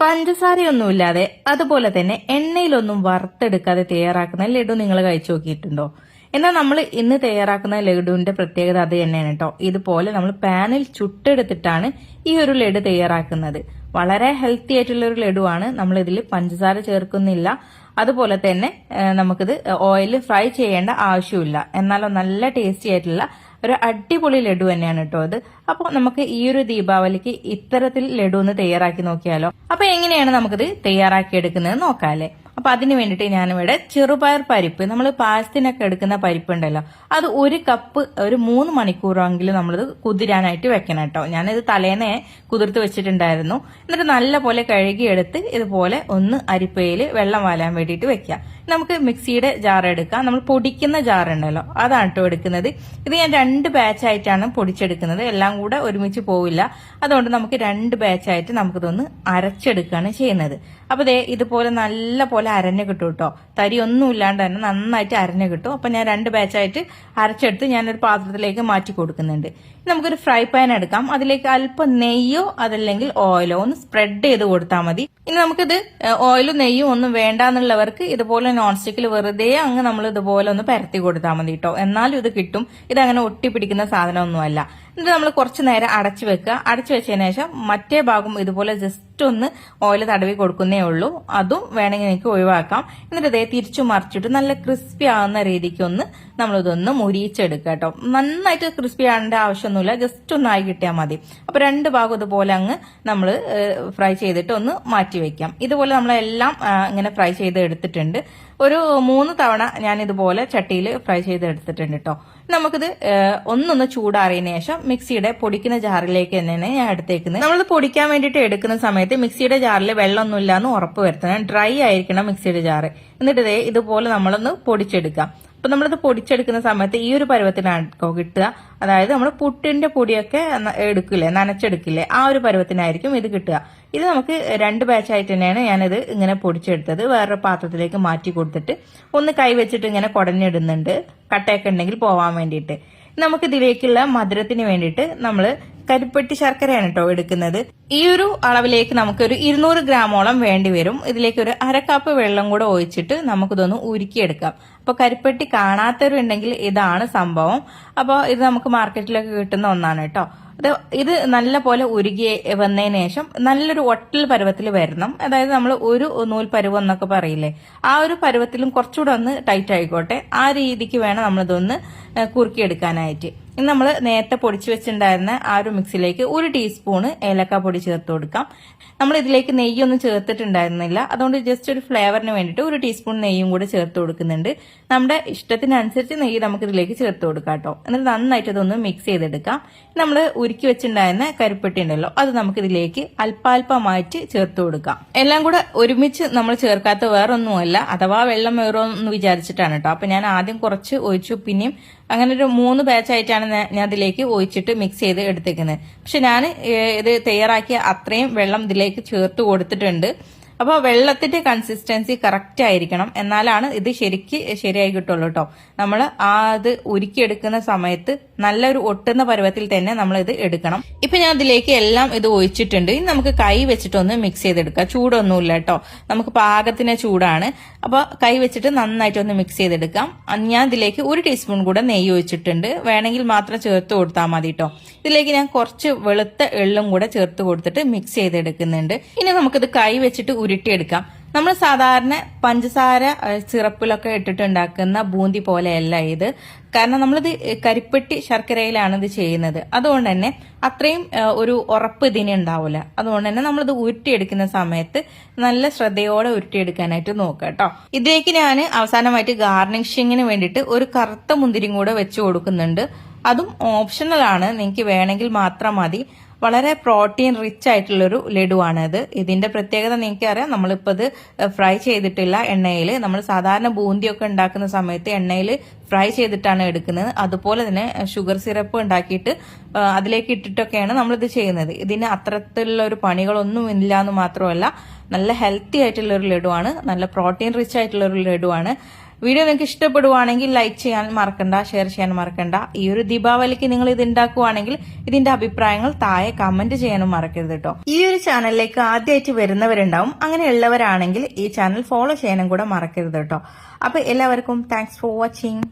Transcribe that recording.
പഞ്ചസാരയൊന്നുമില്ലാതെ അതുപോലെ തന്നെ എണ്ണയിലൊന്നും വറുത്തെടുക്കാതെ തയ്യാറാക്കുന്ന ലഡു നിങ്ങൾ കഴിച്ചു നോക്കിയിട്ടുണ്ടോ? എന്നാൽ നമ്മൾ ഇന്ന് തയ്യാറാക്കുന്ന ലഡുവിന്റെ പ്രത്യേകത അത് തന്നെയാണ് കേട്ടോ. ഇതുപോലെ നമ്മൾ പാനിൽ ചുട്ടെടുത്തിട്ടാണ് ഈ ഒരു ലഡു തയ്യാറാക്കുന്നത്. വളരെ ഹെൽത്തി ആയിട്ടുള്ള ഒരു ലഡുവാണ്. നമ്മൾ ഇതിൽ പഞ്ചസാര ചേർക്കുന്നില്ല. അതുപോലെ തന്നെ നമുക്കിത് ഓയിലിൽ ഫ്രൈ ചെയ്യേണ്ട ആവശ്യമില്ല. എന്നാലോ നല്ല ടേസ്റ്റി ആയിട്ടുള്ള ഒരു അടിപൊളി ലഡു തന്നെയാണ് കേട്ടോ ഇത്. അപ്പോൾ നമുക്ക് ഈ ഒരു ദീപാവലിക്ക് ഇത്തരത്തിൽ ലഡു ഒന്ന് തയ്യാറാക്കി നോക്കിയാലോ? അപ്പൊ എങ്ങനെയാണ് നമുക്കിത് തയ്യാറാക്കി എടുക്കുന്നത് നോക്കാല്ലേ. അപ്പൊ അതിന് വേണ്ടിയിട്ട് ഞാനിവിടെ ചെറുപയർ പരിപ്പ്, നമ്മൾ പായസത്തിനൊക്കെ എടുക്കുന്ന പരിപ്പ് ഉണ്ടല്ലോ, അത് ഒരു കപ്പ് ഒരു 3 മണിക്കൂറെങ്കിലും നമ്മളിത് കുതിരാനായിട്ട് വെക്കണം കേട്ടോ. ഞാനിത് തലേന്നേ കുതിർത്ത് വെച്ചിട്ടുണ്ടായിരുന്നു. എന്നിട്ട് നല്ല പോലെ കഴുകിയെടുത്ത് ഇതുപോലെ ഒന്ന് അരിപ്പയിൽ വെള്ളം വാലാൻ വേണ്ടിയിട്ട് വെക്കുക. നമുക്ക് മിക്സിയുടെ ജാർ എടുക്കാം. നമ്മൾ പൊടിക്കുന്ന ജാർ ഉണ്ടല്ലോ, അതാണ് കേട്ടോ എടുക്കുന്നത്. ഇത് ഞാൻ 2 ബാച്ചായിട്ടാണ് പൊടിച്ചെടുക്കുന്നത്. എല്ലാം കൂടെ ഒരുമിച്ച് പോവില്ല. അതുകൊണ്ട് നമുക്ക് 2 ബാച്ചായിട്ട് നമുക്കിതൊന്ന് അരച്ചെടുക്കുകയാണ് ചെയ്യുന്നത്. അപ്പൊ ദേ ഇതുപോലെ നല്ല പോലെ അരഞ്ഞു കിട്ടും കേട്ടോ. തരി ഒന്നും ഇല്ലാണ്ട് തന്നെ നന്നായിട്ട് അരഞ്ഞു കിട്ടും. അപ്പൊ ഞാൻ 2 ബാച്ചായിട്ട് അരച്ചെടുത്ത് ഞാനൊരു പാത്രത്തിലേക്ക് മാറ്റി കൊടുക്കുന്നുണ്ട്. നമുക്കൊരു ഫ്രൈ പാൻ എടുക്കാം. അതിലേക്ക് അല്പം നെയ്യോ അതല്ലെങ്കിൽ ഓയിലോ ഒന്ന് സ്പ്രെഡ് ചെയ്ത് കൊടുത്താൽ മതി. ഇനി നമുക്കിത് ഓയിലും നെയ്യും ഒന്നും വേണ്ടാന്നുള്ളവർക്ക് ഇതുപോലെ നോൺ സ്റ്റിക്കിൽ വെറുതെ അങ്ങ് നമ്മൾ ഇതുപോലെ ഒന്ന് പരത്തി കൊടുത്താൽ മതി കേട്ടോ. എന്നാലും ഇത് കിട്ടും. ഇതങ്ങനെ ഒട്ടിപ്പിടിക്കുന്ന സാധനമൊന്നുമല്ല. എന്നിട്ട് നമ്മൾ കുറച്ചു നേരം അടച്ചു വെക്കുക. അടച്ചു വെച്ചതിന് ശേഷം മറ്റേ ഭാഗം ഇതുപോലെ ജസ്റ്റ് ഒന്ന് ഓയിൽ തടവി കൊടുക്കുന്നേ ഉള്ളൂ. അതും വേണമെങ്കിൽ എനിക്ക് ഒഴിവാക്കാം. എന്നിട്ട് ഇതേ തിരിച്ചു മറിച്ചിട്ട് നല്ല ക്രിസ്പി ആവുന്ന രീതിക്ക് ഒന്ന് നമ്മളിതൊന്ന് മുരിയിച്ചെടുക്കുക കേട്ടോ. നന്നായിട്ട് ക്രിസ്പി ആവേണ്ട ആവശ്യമൊന്നുമില്ല, ജസ്റ്റ് ഒന്ന് ആയി കിട്ടിയാൽ മതി. അപ്പൊ 2 ഭാഗം ഇതുപോലെ അങ്ങ് നമ്മൾ ഫ്രൈ ചെയ്തിട്ട് ഒന്ന് മാറ്റി വെക്കാം. ഇതുപോലെ നമ്മളെല്ലാം ഇങ്ങനെ ഫ്രൈ ചെയ്ത് എടുത്തിട്ടുണ്ട്. ഒരു 3 തവണ ഞാൻ ഇതുപോലെ ചട്ടിയിൽ ഫ്രൈ ചെയ്ത് എടുത്തിട്ടുണ്ട് കേട്ടോ. നമുക്കിത് ഒന്നൊന്ന് ചൂടാറിയതിനു ശേഷം മിക്സിയുടെ പൊടിക്കുന്ന ജാറിലേക്ക് തന്നെയാണ് ഞാൻ എടുത്തേക്കുന്നത്. നമ്മളിത് പൊടിക്കാൻ വേണ്ടിയിട്ട് എടുക്കുന്ന സമയത്ത് മിക്സിയുടെ ജാറിൽ വെള്ളമൊന്നും ഇല്ലാന്ന് ഉറപ്പ് വരുത്തണം. ഡ്രൈ ആയിരിക്കണം മിക്സിയുടെ ജാറ്. എന്നിട്ട് ഇതുപോലെ നമ്മളൊന്ന് പൊടിച്ചെടുക്കാം. അപ്പൊ നമ്മളിത് പൊടിച്ചെടുക്കുന്ന സമയത്ത് ഈ ഒരു പരുവത്തിനാണ് കിട്ടുക. അതായത് നമ്മൾ പുട്ടിന്റെ പൊടിയൊക്കെ എടുക്കില്ലേ, നനച്ചെടുക്കില്ലേ, ആ ഒരു പരുവത്തിനായിരിക്കും ഇത് കിട്ടുക. ഇത് നമുക്ക് 2 ബാച്ചായിട്ട് തന്നെയാണ് ഞാനിത് ഇങ്ങനെ പൊടിച്ചെടുത്തത്. വേറൊരു പാത്രത്തിലേക്ക് മാറ്റി കൊടുത്തിട്ട് ഒന്ന് കൈ വെച്ചിട്ട് ഇങ്ങനെ കുടഞ്ഞിടുന്നുണ്ട്, കട്ടയൊക്കെ ഉണ്ടെങ്കിൽ പോവാൻ വേണ്ടിയിട്ട്. നമുക്ക് ഇതിലേക്കുള്ള മധുരത്തിന് വേണ്ടിയിട്ട് നമ്മൾ കരിപ്പെട്ടി ശർക്കരയാണ് കേട്ടോ എടുക്കുന്നത്. ഈ ഒരു അളവിലേക്ക് നമുക്കൊരു 200 ഗ്രാമോളം വേണ്ടി വരും. ഇതിലേക്ക് ഒരു 1/2 കപ്പ് വെള്ളം കൂടെ ഒഴിച്ചിട്ട് നമുക്കിതൊന്ന് ഉരുക്കിയെടുക്കാം. അപ്പൊ കരിപ്പെട്ടി കാണാത്തവരുണ്ടെങ്കിൽ ഇതാണ് സംഭവം. അപ്പോൾ ഇത് നമുക്ക് മാർക്കറ്റിലൊക്കെ കിട്ടുന്ന ഒന്നാണ് കേട്ടോ. ഇത് നല്ല പോലെ ഉരുകി വന്നതിന് ശേഷം നല്ലൊരു ഒട്ടൽ പരുവത്തിൽ വരണം. അതായത് നമ്മൾ ഒരു നൂൽ പരുവം എന്നൊക്കെ പറയില്ലേ, ആ ഒരു പരുവത്തിലും കുറച്ചുകൂടെ ഒന്ന് ടൈറ്റ് ആയിക്കോട്ടെ. ആ രീതിക്ക് വേണം നമ്മളിതൊന്ന് കുറുക്കിയെടുക്കാനായിട്ട്. ഇനി നമ്മൾ നേരത്തെ പൊടിച്ചു വെച്ചിട്ടുണ്ടായിരുന്ന ആ ഒരു മിക്സിലേക്ക് 1 ടീസ്പൂണ് ഏലക്ക പൊടി ചേർത്ത് കൊടുക്കാം. നമ്മൾ ഇതിലേക്ക് നെയ്യൊന്നും ചേർത്തിട്ടുണ്ടായിരുന്നില്ല. അതുകൊണ്ട് ജസ്റ്റ് ഒരു ഫ്ലേവറിന് വേണ്ടിയിട്ട് 1 ടീസ്പൂൺ നെയ്യും കൂടെ ചേർത്ത് കൊടുക്കുന്നുണ്ട്. നമ്മുടെ ഇഷ്ടത്തിനനുസരിച്ച് നെയ്യ് നമുക്ക് ഇതിലേക്ക് ചേർത്ത് കൊടുക്കാം കേട്ടോ. എന്നിട്ട് നന്നായിട്ട് ഇതൊന്ന് മിക്സ് ചെയ്തെടുക്കാം. നമ്മൾ ഉരുക്കി വെച്ചിട്ടുണ്ടായിരുന്ന കരിപ്പെട്ടി ഉണ്ടല്ലോ, അത് നമുക്ക് ഇതിലേക്ക് അല്പാൽപമായിട്ട് ചേർത്ത് കൊടുക്കാം. എല്ലാം കൂടെ ഒരുമിച്ച് നമ്മൾ ചേർക്കാത്ത വേറൊന്നുമല്ല, അഥവാ വെള്ളം വേറൊന്ന് വിചാരിച്ചിട്ടാണ് കേട്ടോ. അപ്പൊ ഞാൻ ആദ്യം കുറച്ച് ഒഴിച്ചു, പിന്നെയും അങ്ങനെ ഒരു 3 ബാച്ചായിട്ടാണ് ഞാൻ ഇതിലേക്ക് ഒഴിച്ചിട്ട് മിക്സ് ചെയ്ത് എടുത്തേക്കുന്നത്. പക്ഷെ ഞാൻ ഇത് തയ്യാറാക്കിയ അത്രയും വെള്ളം ഇതിലേക്ക് ചേർത്ത് കൊടുത്തിട്ടുണ്ട്. അപ്പോൾ വെള്ളത്തിന്റെ കൺസിസ്റ്റൻസി കറക്റ്റ് ആയിരിക്കണം, എന്നാലാണ് ഇത് ശരിയായി കിട്ടുള്ളൂ കേട്ടോ. നമ്മൾ അത് ഉരുക്കിയെടുക്കുന്ന സമയത്ത് നല്ലൊരു ഒട്ടുന്ന പരുവത്തിൽ തന്നെ നമ്മൾ ഇത് എടുക്കണം. ഇപ്പൊ ഞാൻ ഇതിലേക്ക് എല്ലാം ഇത് ഒഴിച്ചിട്ടുണ്ട്. ഇനി നമുക്ക് കൈ വെച്ചിട്ടൊന്ന് മിക്സ് ചെയ്തെടുക്കാം. ചൂടൊന്നുമില്ല കേട്ടോ, നമുക്ക് പാകത്തിന് ചൂടാണ്. അപ്പൊ കൈ വെച്ചിട്ട് നന്നായിട്ടൊന്ന് മിക്സ് ചെയ്തെടുക്കാം. ഞാൻ ഇതിലേക്ക് 1 ടീസ്പൂൺ കൂടെ നെയ്യ് ഒഴിച്ചിട്ടുണ്ട്. വേണമെങ്കിൽ മാത്രം ചേർത്ത് കൊടുത്താൽ മതി കേട്ടോ. ഇതിലേക്ക് ഞാൻ കുറച്ച് വെളുത്ത എള്ളും കൂടെ ചേർത്ത് കൊടുത്തിട്ട് മിക്സ് ചെയ്തെടുക്കുന്നുണ്ട്. ഇനി നമുക്കിത് കൈ വെച്ചിട്ട് ഉരുട്ടിയെടുക്കാം. നമ്മൾ സാധാരണ പഞ്ചസാര സിറപ്പിലൊക്കെ ഇട്ടിട്ടുണ്ടാക്കുന്ന ബൂന്തി പോലെയല്ല ഇത്. കാരണം നമ്മളിത് കരിപ്പെട്ടി ശർക്കരയിലാണ് ഇത് ചെയ്യുന്നത്. അതുകൊണ്ട് തന്നെ അത്രയും ഒരു ഉറപ്പ് ഇതിന് ഉണ്ടാവില്ല. അതുകൊണ്ട് തന്നെ നമ്മളിത് ഉരുട്ടിയെടുക്കുന്ന സമയത്ത് നല്ല ശ്രദ്ധയോടെ ഉരുട്ടിയെടുക്കാനായിട്ട് നോക്കുക കേട്ടോ. ഇതിലേക്ക് ഞാൻ അവസാനമായിട്ട് ഗാർണിഷിങ്ങിന് വേണ്ടിയിട്ട് ഒരു കറുത്ത മുന്തിരിയും കൂടെ വെച്ച് കൊടുക്കുന്നുണ്ട്. അതും ഓപ്ഷണൽ ആണ്, നിങ്ങൾക്ക് വേണമെങ്കിൽ മാത്രം മതി. വളരെ പ്രോട്ടീൻ റിച്ച് ആയിട്ടുള്ളൊരു ലഡുവാണിത്. ഇതിന്റെ പ്രത്യേകത നിങ്ങൾക്ക് അറിയാം, നമ്മളിപ്പോൾ ഇത് ഫ്രൈ ചെയ്തിട്ടില്ല എണ്ണയിൽ. നമ്മൾ സാധാരണ ബൂന്തിയൊക്കെ ഉണ്ടാക്കുന്ന സമയത്ത് എണ്ണയിൽ ഫ്രൈ ചെയ്തിട്ടാണ് എടുക്കുന്നത്. അതുപോലെ തന്നെ ഷുഗർ സിറപ്പ് ഉണ്ടാക്കിയിട്ട് അതിലേക്ക് ഇട്ടിട്ടൊക്കെയാണ് നമ്മളിത് ചെയ്യുന്നത്. ഇതിന് അത്തരത്തിലുള്ള ഒരു പണികളൊന്നും ഇല്ല എന്ന് മാത്രമല്ല, നല്ല ഹെൽത്തി ആയിട്ടുള്ള ഒരു ലഡുവാണ്, നല്ല പ്രോട്ടീൻ റിച്ച് ആയിട്ടുള്ള ഒരു ലഡുവാണ്. വീഡിയോ നിങ്ങൾക്ക് ഇഷ്ടപ്പെടുവാണെങ്കിൽ ലൈക്ക് ചെയ്യാൻ മറക്കണ്ട, ഷെയർ ചെയ്യാൻ മറക്കണ്ട. ഈ ഒരു ദീപാവലിക്ക് നിങ്ങൾ ഇത് ഉണ്ടാക്കുവാണെങ്കിൽ ഇതിന്റെ അഭിപ്രായങ്ങൾ താഴെ കമന്റ് ചെയ്യാനും മറക്കരുത് കേട്ടോ. ഈ ഒരു ചാനലിലേക്ക് ആദ്യമായിട്ട് വരുന്നവരുണ്ടാവും, അങ്ങനെയുള്ളവരാണെങ്കിൽ ഈ ചാനൽ ഫോളോ ചെയ്യാനും കൂടെ മറക്കരുത് കേട്ടോ. അപ്പൊ എല്ലാവർക്കും താങ്ക്സ് ഫോർ വാച്ചിങ്.